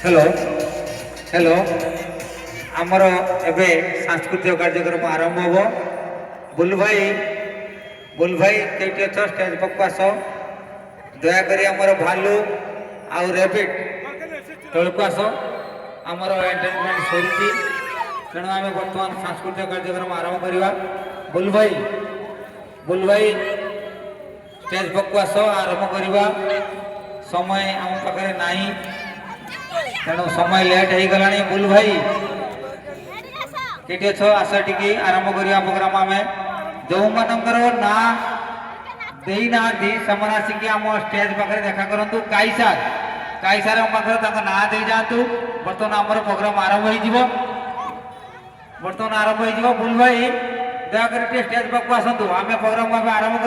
hello hello आमर एबे सांस्कृतिक कार्यक्रम आरंभ हो बुल भाई कईटी अच्छ स्टेज पक्ष आस दयाकोरी आमर भालू आउ रेबिट तौक आस आमर एंटरटेनमेंट सरी तेणु आम बर्तमान सांस्कृतिक कार्यक्रम आरंभ करवा बुल भाई स्टेज पक्ष आस आरंभ करवा समय आम पाखे नहीं तेणु समय लेट हो गला बुल भाई केटी अच्छ आस टी आरंभ करवा प्रोग्राम आम जो मानकर ना देना से आसिक आम स्टेज पाखे देखा करूँ काईसार पाखे ना दे जातु बर्तमान आमर प्रोग्राम आरंभ हो बर्तमान आरंभ हो बुल भाई दयाकोरी स्टेज पाक आसतु आम प्रोग्राम आरंभ